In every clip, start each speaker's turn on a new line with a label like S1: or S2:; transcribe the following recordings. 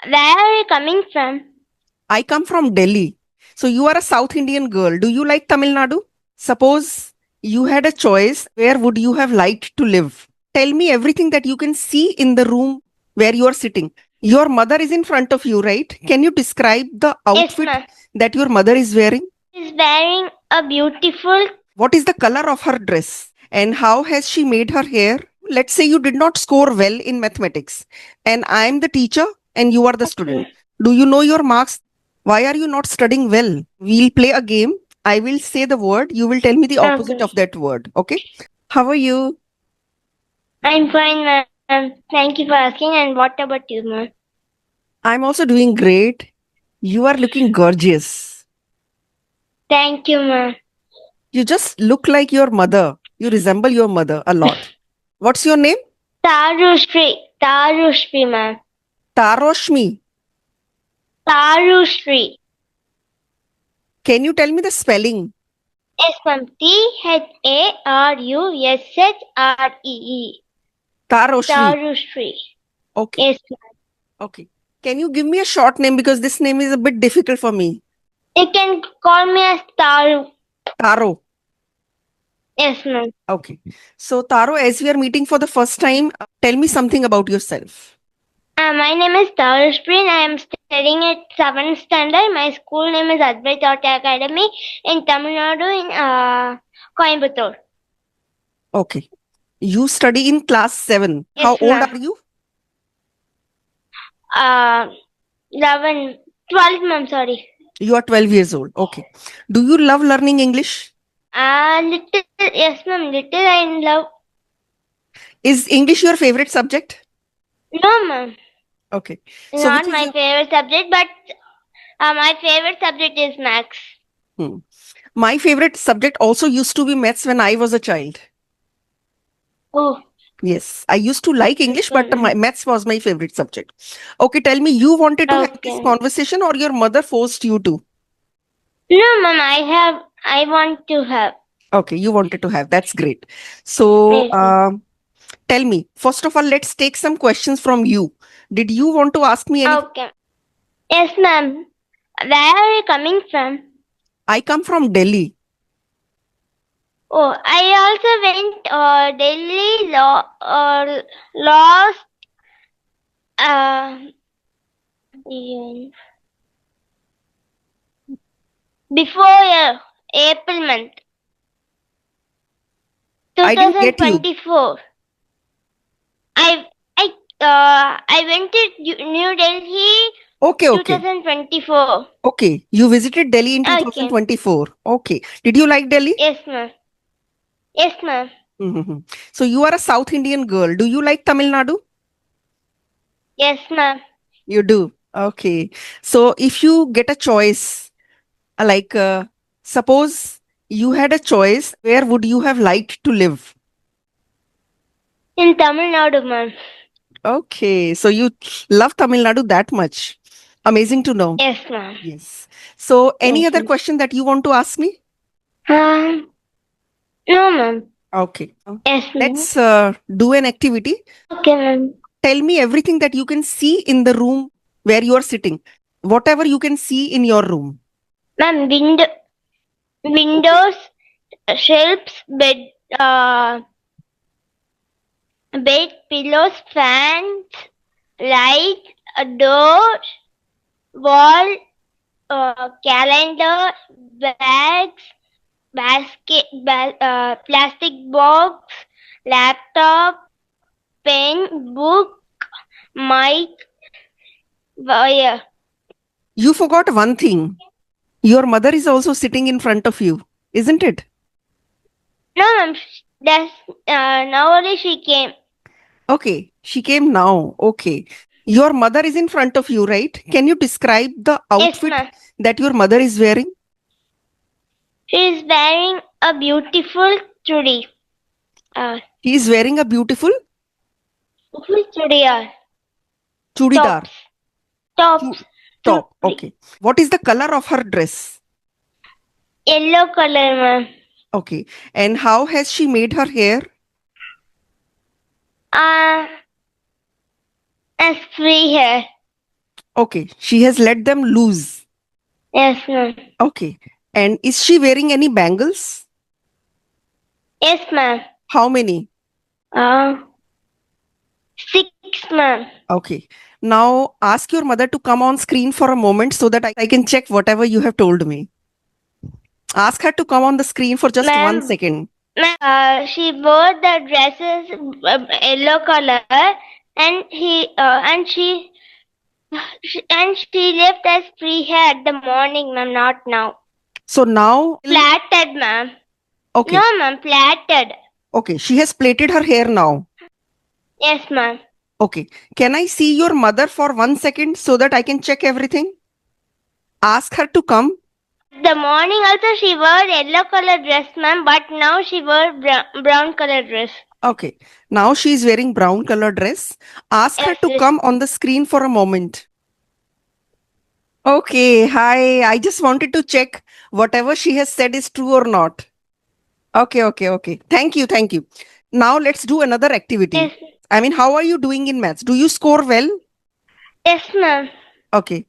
S1: Where are you coming from?
S2: I come from Delhi. So you are a South Indian girl. Do you like Tamil Nadu? Suppose you had a choice, where would you have liked to live? Tell me everything that you can see in the room where you are sitting. Your mother is in front of you, right? Can you describe the
S1: Yes,
S2: outfit
S1: ma'am.
S2: that your mother is wearing?
S1: She's wearing a beautiful.
S2: What is the color of her dress? And how has she made her hair? Let's say you did not score well in mathematics, and I am the teacher and you are the student. Do you know your marks? Why are you not studying well? We'll play a game. I will say the word, you will tell me the opposite
S1: Okay.
S2: of that word. Okay? How are you?
S1: I'm fine, ma'am. Thank you for asking. And what about you, ma'am?
S2: I'm also doing great. You are looking gorgeous.
S1: Thank you, ma'am.
S2: You just look like your mother. You resemble your mother a lot. What's your name?
S1: Tarushri. Tarushri, ma'am.
S2: Taroshmi.
S1: Tarushri.
S2: Can you tell me the spelling?
S1: Yes, ma'am. Tarushre.
S2: Taroshri.
S1: Tarushri.
S2: Okay.
S1: Yes, ma'am.
S2: Okay. Can you give me a short name because this name is a bit difficult for me?
S1: You can call me as Taru.
S2: Taro.
S1: Yes, ma'am.
S2: Okay. So, Taro, as we are meeting for the first time, tell me something about yourself.
S1: My name is Tarushri and I am studying at 7th standard. My school name is Advait Auto Academy in Tamil Nadu in Coimbatore.
S2: Okay. You study in class 7.
S1: Yes,
S2: How old
S1: ma'am.
S2: are you?
S1: 11, 12, ma'am, sorry.
S2: You are 12 years old. Okay. Do you love learning English?
S1: Little, yes, ma'am, little I love.
S2: Is English your favorite subject?
S1: No, ma'am,
S2: Okay. So,
S1: not
S2: which is
S1: my
S2: your.
S1: favorite subject, but my favorite subject is Max.
S2: Hmm. My favorite subject also used to be maths when I was a child.
S1: Oh,
S2: Yes, I used to like English,
S1: okay,
S2: but my
S1: ma'am.
S2: maths was my favorite subject. Okay, tell me, you wanted to have this
S1: Okay.
S2: conversation or your mother forced you to?
S1: No, ma'am, I want to have.
S2: Okay, you wanted to have. That's great. So,
S1: Yes, ma'am.
S2: tell me, first of all, let's take some questions from you. Did you want to ask me anything?
S1: Okay. Yes, ma'am. Where are you coming from?
S2: I come from Delhi.
S1: Oh, I also went Delhi last uh, before April month
S2: I didn't get you.
S1: 2024. I I I went to New Delhi
S2: Okay, okay.
S1: 2024.
S2: Okay, you visited Delhi in
S1: Okay.
S2: 2024. Okay. Did you like Delhi?
S1: Yes, ma'am. Yes, ma'am.
S2: Mm-hmm. So, you are a South Indian girl. Do you like Tamil Nadu?
S1: Yes, ma'am.
S2: You do. Okay. So if you get a choice, like suppose you had a choice, where would you have liked to live?
S1: In Tamil Nadu, ma'am.
S2: Okay. So you love Tamil Nadu that much. Amazing to know.
S1: Yes, ma'am.
S2: Yes. So any
S1: Yes,
S2: other
S1: ma'am.
S2: question that you want to ask me?
S1: Um, no, ma'am.
S2: Okay.
S1: Yes, ma'am.
S2: Let's do an activity.
S1: Okay, ma'am.
S2: Tell me everything that you can see in the room where you are sitting. Whatever you can see in your room.
S1: Ma'am, windows, shelves, bed, pillows, fans, light, a door, wall, calendar, bags, plastic box, laptop, pen, book, mic, wire.
S2: You forgot one thing. Your mother is also sitting in front of you, isn't it?
S1: No, ma'am. That's now only she came.
S2: Okay, she came now. Okay. Your mother is in front of you, right? Can you describe the
S1: Yes,
S2: outfit
S1: ma'am.
S2: that your mother is wearing?
S1: She is wearing a beautiful chudi. Uh,
S2: She is wearing a beautiful
S1: full chudiyar.
S2: chudidar.
S1: Tops. Tops.
S2: Chu- top.
S1: Chudi.
S2: Okay. What is the color of her dress?
S1: Yellow color, ma'am.
S2: Okay. And how has she made her hair?
S1: Uh, as free hair.
S2: Okay. She has let them loose.
S1: Yes, ma'am.
S2: Okay. And is she wearing any bangles?
S1: Yes, ma'am.
S2: How many?
S1: Uh, 6, ma'am.
S2: Okay. Now ask your mother to come on screen for a moment so that I can check whatever you have told me. Ask her to come on the screen for just 1 second.
S1: Ma'am, she wore the dresses yellow color, and she left us free hair at the morning, ma'am. Not now.
S2: So now,
S1: Plaited, ma'am.
S2: okay.
S1: No, ma'am. Plaited.
S2: Okay. She has plaited her hair now.
S1: Yes, ma'am.
S2: Okay. Can I see your mother for 1 second so that I can check everything? Ask her to come.
S1: The morning also she wore yellow color dress, ma'am, but now she wore brown color dress.
S2: Okay. Now she is wearing brown color dress. Ask her
S1: Yes,
S2: to
S1: yes.
S2: come on the screen for a moment. Okay. Hi. I just wanted to check whatever she has said is true or not. Okay. Okay. Okay. Thank you. Thank you. Now let's do another activity.
S1: Yes,
S2: I mean, how are you doing in maths? Do you score well?
S1: yes, ma'am.
S2: Okay.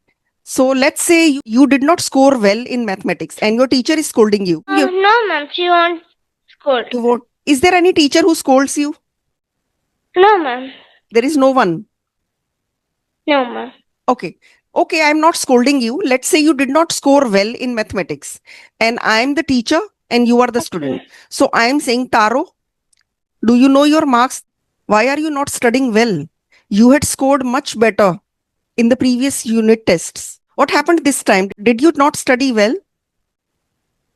S2: So let's say you did not score well in mathematics and your teacher is scolding you.
S1: No, ma'am, she won't scold.
S2: You won't. Is there any teacher who scolds you?
S1: No, ma'am.
S2: There is no one.
S1: No, ma'am.
S2: Okay. Okay, I'm not scolding you. Let's say you did not score well in mathematics and I'm the teacher and you are the student. So I'm saying, Taro, do you know your marks? Why are you not studying well? You had scored much better in the previous unit tests. What happened this time? Did you not study well?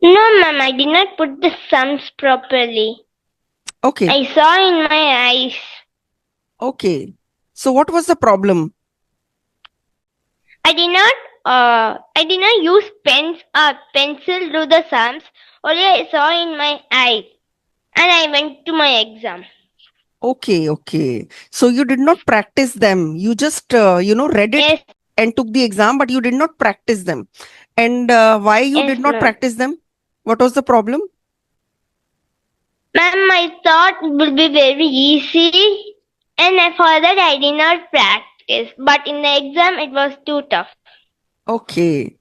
S1: No, ma'am, I did not put the sums properly.
S2: Okay.
S1: I saw in my eyes.
S2: Okay. So what was the problem?
S1: I did not use pencil to do the sums. Only I saw in my eyes, and I went to my exam.
S2: Okay, okay. So you did not practice them. You just, read it
S1: Yes,
S2: and took the exam, but you did not practice them. And why you
S1: yes,
S2: did not
S1: ma'am.
S2: practice them? What was the problem?
S1: Ma'am, I thought it would be very easy, and for that I did not practice. But in the exam, it was too tough.
S2: Okay.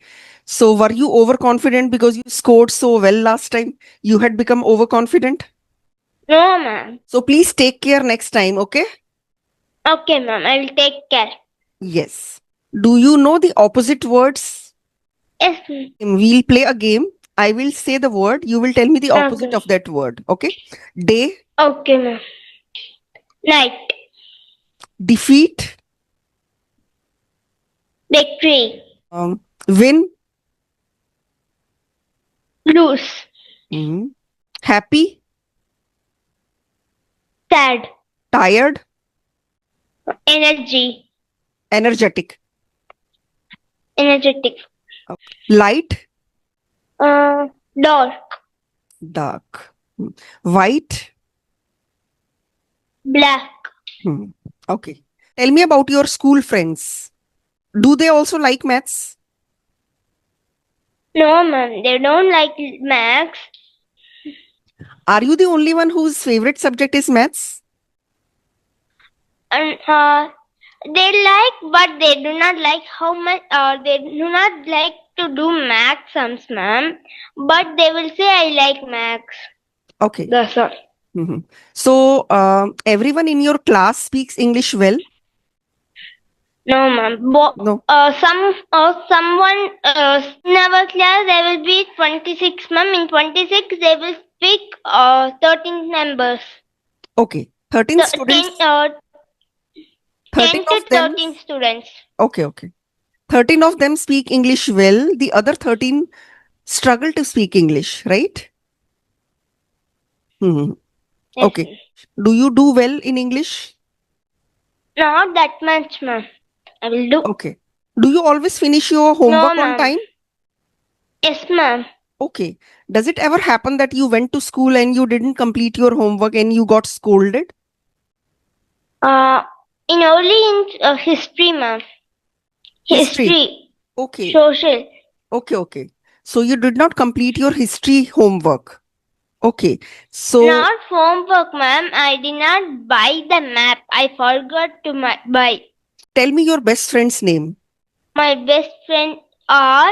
S2: So were you overconfident because you scored so well last time? You had become overconfident?
S1: No, ma'am.
S2: So please take care next time, okay?
S1: Okay, ma'am, I will take care.
S2: Yes. Do you know the opposite words?
S1: Yes, ma'am.
S2: We'll play a game. I will say the word. You will tell me the opposite
S1: Okay.
S2: of that word. Okay. Day,
S1: Okay, ma'am. Night.
S2: defeat,
S1: Victory.
S2: win,
S1: Lose.
S2: happy,
S1: Sad.
S2: tired,
S1: Energy.
S2: energetic,
S1: Energetic.
S2: light,
S1: Dark.
S2: dark, white.
S1: Black.
S2: Okay. Tell me about your school friends. Do they also like maths?
S1: No, ma'am, they don't like maths.
S2: Are you the only one whose favorite subject is maths?
S1: And they like, but they do not like how much. They do not like to do math sums, ma'am. But they will say I like maths.
S2: Okay.
S1: That's all.
S2: So, everyone in your class speaks English well?
S1: No, ma'am.
S2: No.
S1: Someone in our class there will be 26, ma'am. In 26 they will speak 13 members.
S2: Okay. 13 students.
S1: 10 to 13 students.
S2: Okay, okay. 13 of them speak English well. The other 13 struggle to speak English, right?
S1: Yes,
S2: Okay.
S1: ma'am.
S2: Do you do well in English?
S1: Not that much, ma'am. I will do.
S2: Okay. Do you always finish your homework on
S1: ma'am.
S2: time?
S1: Yes, ma'am.
S2: Okay. Does it ever happen that you went to school and you didn't complete your homework and you got scolded?
S1: Only in history, ma'am. History.
S2: Okay.
S1: Social.
S2: Okay, okay. So you did not complete your history homework. Okay. So
S1: Not homework, ma'am. I did not buy the map. I forgot to buy.
S2: tell me your best friend's name.
S1: My best friends are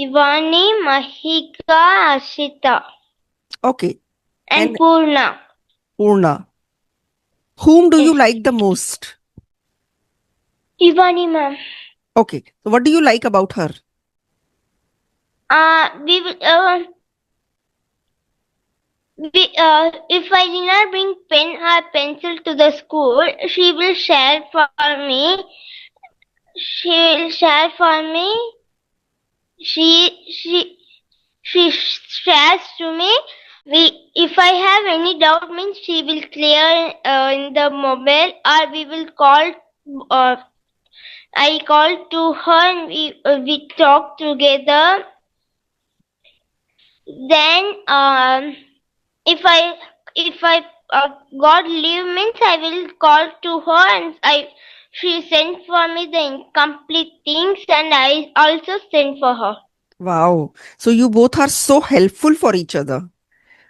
S1: Ivani, Mahika, Ashita,
S2: Okay.
S1: and
S2: And
S1: Purna.
S2: Purna. Whom do you
S1: Yes.
S2: like the most?
S1: Ivani, ma'am.
S2: Okay. So what do you like about her?
S1: We will. If I did not bring pen or pencil to the school, she will share for me. She will share for me. She she she shares to me. If I have any doubt, means she will clear in the mobile, or we will call. Uh, I call to her and we talk together. Then if I got leave means I will call to her and I she sent for me the incomplete things and I also send for her.
S2: Wow. So you both are so helpful for each other,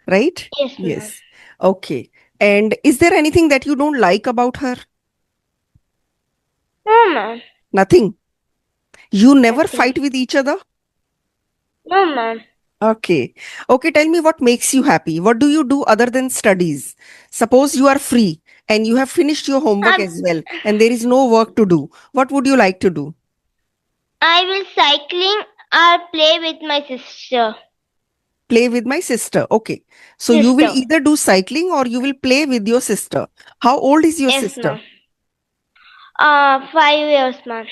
S2: right?
S1: Yes, ma'am.
S2: Yes. Okay. And is there anything that you don't like about her?
S1: No, ma'am.
S2: Nothing. You never
S1: Nothing.
S2: fight with each other?
S1: No, ma'am.
S2: Okay. Okay, tell me what makes you happy. What do you do other than studies? Suppose you are free and you have finished your homework
S1: Um,
S2: as well and there is no work to do. What would you like to do?
S1: I will cycling or play with my sister.
S2: Play with my sister. Okay. So you will
S1: Sister.
S2: either do cycling or you will play with your sister. How old is your
S1: Yes,
S2: sister?
S1: ma'am. 5 years, ma'am.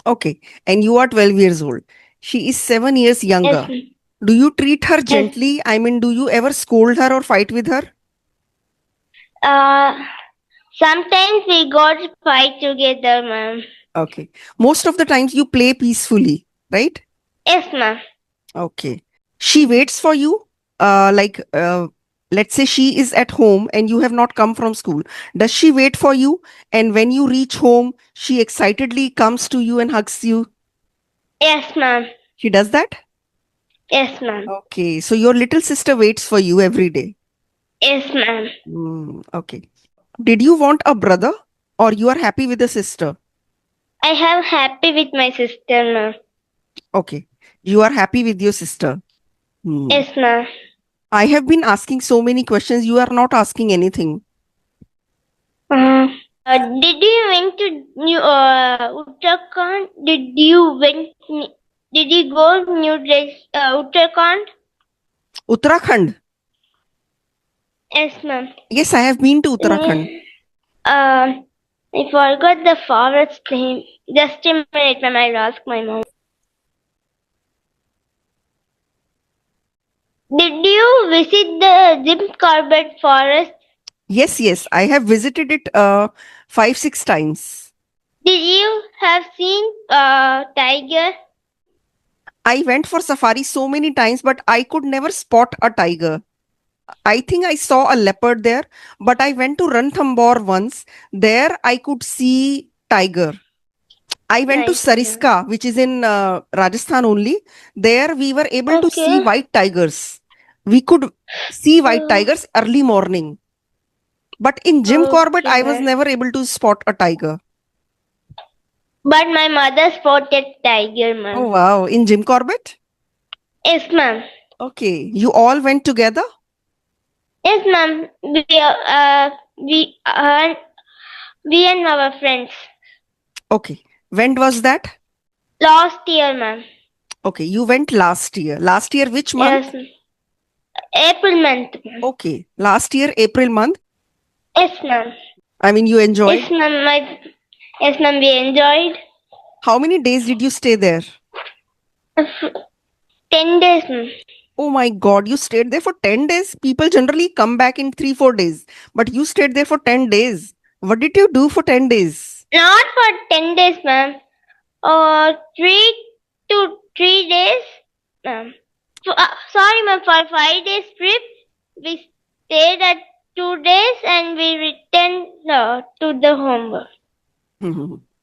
S2: Okay. And you are 12 years old. She is 7 years
S1: Yes,
S2: younger.
S1: ma'am.
S2: Do you treat her
S1: Yes.
S2: gently? I mean, do you ever scold her or fight with her?
S1: Uh, Sometimes we got fight together, ma'am.
S2: Okay. Most of the times you play peacefully, right?
S1: Yes, ma'am.
S2: Okay. She waits for you. Let's say she is at home and you have not come from school. Does she wait for you? And when you reach home, she excitedly comes to you and hugs you.
S1: Yes, ma'am.
S2: She does that?
S1: Yes, ma'am.
S2: Okay. So your little sister waits for you every day.
S1: Yes, ma'am.
S2: Okay. Did you want a brother or you are happy with a sister?
S1: I have happy with my sister, ma'am.
S2: Okay. You are happy with your sister. Hmm.
S1: Yes, ma'am.
S2: I have been asking so many questions. You are not asking anything.
S1: Uh, did you went to New Uttarakhand? Did you go New Delhi, Uttarakhand?
S2: Uttarakhand.
S1: Yes, ma'am.
S2: Yes, I have been to Uttarakhand.
S1: I forgot the forest name. Just a minute, ma'am. I'll ask my mom. Did you visit the Jim Corbett forest?
S2: Yes, I have visited it 5, 6 times.
S1: Did you have seen tiger?
S2: I went for safari so many times, but I could never spot a tiger. I think I saw a leopard there, but I went to Ranthambore once. There I could see tiger. I went to
S1: Nice, ma'am.
S2: Sariska, which is in Rajasthan only. There we were able to see
S1: Okay.
S2: white tigers. We could see white
S1: Uh,
S2: tigers early morning. But in Jim Corbett,
S1: okay,
S2: I was
S1: ma'am.
S2: never able to spot a tiger.
S1: But my mother spotted tiger,
S2: Oh
S1: ma'am.
S2: wow, in Jim Corbett?
S1: Yes, ma'am.
S2: Okay, you all went together?
S1: Yes, ma'am. We and our friends.
S2: Okay, when was that?
S1: Last year, ma'am.
S2: Okay, you went last year. Last year, which month?
S1: Yes, April month, ma'am.
S2: Okay, last year, April month.
S1: Yes, ma'am.
S2: I mean, you enjoyed.
S1: Yes, ma'am. Yes, ma'am. We enjoyed.
S2: How many days did you stay there?
S1: 10 days, ma'am.
S2: Oh my God, you stayed there for 10 days? People generally come back in 3, 4 days, but you stayed there for 10 days. What did you do for 10 days?
S1: Not for 10 days, ma'am. 3 to 3 days, ma'am. Sorry, ma'am. For 5 days trip, we stayed at 2 days and we returned to the home.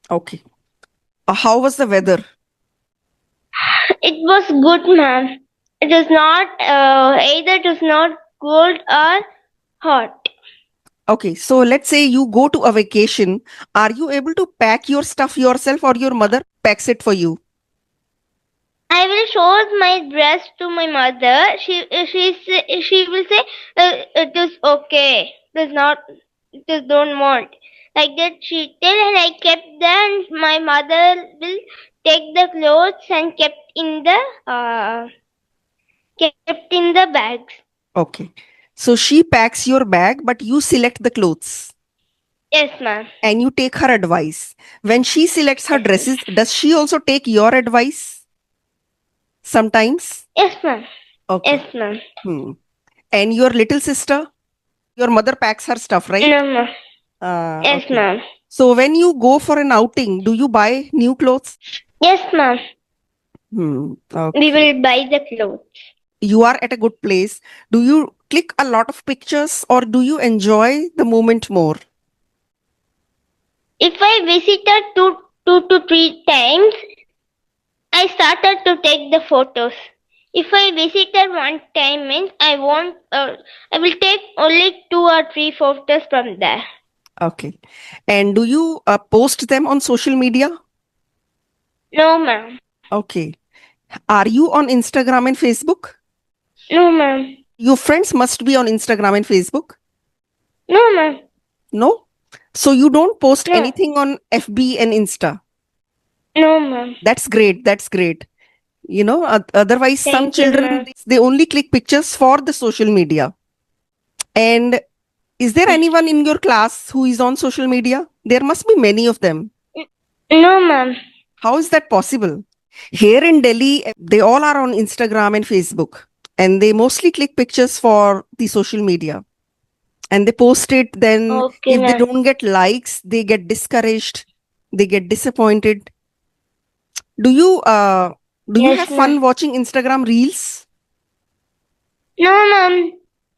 S2: Okay. How was the weather?
S1: It was good, ma'am. It was not either it was not cold or hot.
S2: Okay, so let's say you go to a vacation. Are you able to pack your stuff yourself or your mother packs it for you?
S1: I will show my dress to my mother. She will say it is okay. It is not. It is don't want. Like that she tell, and I kept them. My mother will take the clothes and kept in the bags.
S2: Okay. So she packs your bag, but you select the clothes
S1: Yes, ma'am.
S2: and you take her advice. When she selects her
S1: Yes, ma'am.
S2: dresses, does she also take your advice sometimes?
S1: Yes, ma'am.
S2: Okay.
S1: Yes, ma'am.
S2: Hmm. And your little sister, your mother packs her stuff, right?
S1: No, ma'am. Yes,
S2: Okay.
S1: ma'am.
S2: So when you go for an outing, do you buy new clothes?
S1: Yes, ma'am.
S2: Hmm.
S1: We
S2: Okay.
S1: will buy the clothes.
S2: You are at a good place. Do you click a lot of pictures or do you enjoy the moment more?
S1: If I visited two to three times, I started to take the photos. If I visited one time means I won't. I will take only 2 or 3 photos from there.
S2: Okay. And do you post them on social media?
S1: No, ma'am.
S2: Okay. Are you on Instagram and Facebook?
S1: No, ma'am.
S2: Your friends must be on Instagram and Facebook.
S1: No, ma'am.
S2: No? So you don't post
S1: No.
S2: anything on FB and Insta.
S1: No, ma'am.
S2: That's great. That's great. Otherwise, some
S1: Thank you,
S2: children,
S1: ma'am.
S2: they only click pictures for the social media. And is there anyone in your class who is on social media? There must be many of them.
S1: No, ma'am.
S2: How is that possible? Here in Delhi, they all are on Instagram and Facebook, and they mostly click pictures for the social media. And they post it. Then,
S1: Okay,
S2: if they
S1: ma'am.
S2: don't get likes, they get discouraged, they get disappointed. Do you
S1: Yes,
S2: have
S1: ma'am.
S2: fun watching Instagram reels?
S1: No, ma'am.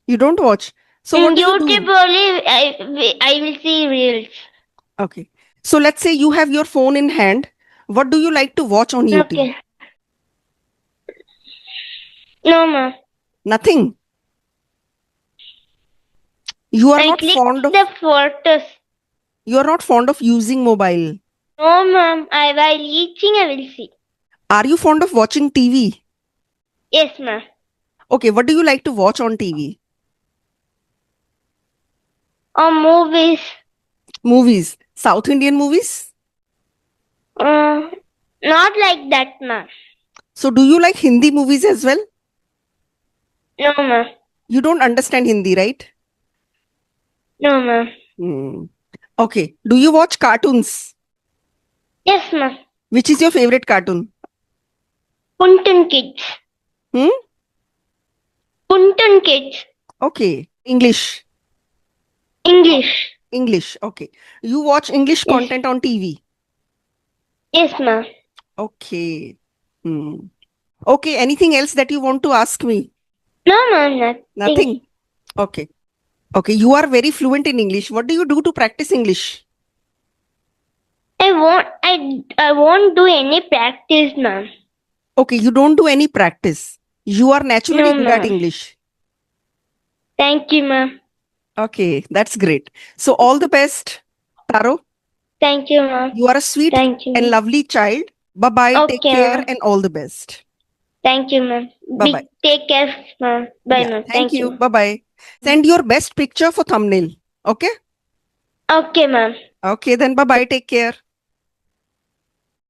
S2: You don't watch. So
S1: In
S2: what do you
S1: YouTube
S2: do?
S1: only, I will see reels.
S2: Okay. So let's say you have your phone in hand. What do you like to watch on YouTube?
S1: Okay. No, ma'am.
S2: Nothing. You are
S1: I
S2: not
S1: click
S2: fond of
S1: the photos.
S2: using mobile.
S1: No, ma'am. While eating, I will see.
S2: Are you fond of watching TV?
S1: Yes, ma'am.
S2: Okay, what do you like to watch on TV?
S1: Or movies.
S2: Movies. South Indian movies?
S1: Not like that, ma'am.
S2: So do you like Hindi movies as well?
S1: No, ma'am.
S2: You don't understand Hindi, right?
S1: No, ma'am.
S2: Hmm. Okay. Do you watch cartoons?
S1: Yes, ma'am.
S2: Which is your favorite cartoon?
S1: Puntun Kids.
S2: Hmm?
S1: Puntun Kids.
S2: Okay. English.
S1: English.
S2: English. Okay. You watch English
S1: Yes.
S2: content on TV.
S1: Yes, ma'am.
S2: Okay. Hmm. Okay. Anything else that you want to ask me?
S1: No, ma'am. Nothing.
S2: Nothing. Okay. Okay. You are very fluent in English. What do you do to practice English?
S1: I won't do any practice, ma'am.
S2: Okay. You don't do any practice. You are naturally
S1: No,
S2: good at
S1: ma'am.
S2: English.
S1: Thank you, ma'am.
S2: Okay. That's great. So all the best, Taro.
S1: Thank you, ma'am.
S2: You are a sweet
S1: Thank you.
S2: and lovely child. Bye-bye. Take
S1: Okay,
S2: care
S1: ma'am.
S2: and all the best.
S1: Thank you, ma'am.
S2: Bye-bye.
S1: Take care, ma'am. Bye,
S2: Yeah.
S1: ma'am.
S2: Thank
S1: Thank
S2: you.
S1: you.
S2: Bye-bye. Send your best picture for thumbnail. Okay?
S1: Okay, ma'am.
S2: Okay. Then bye-bye. Take care.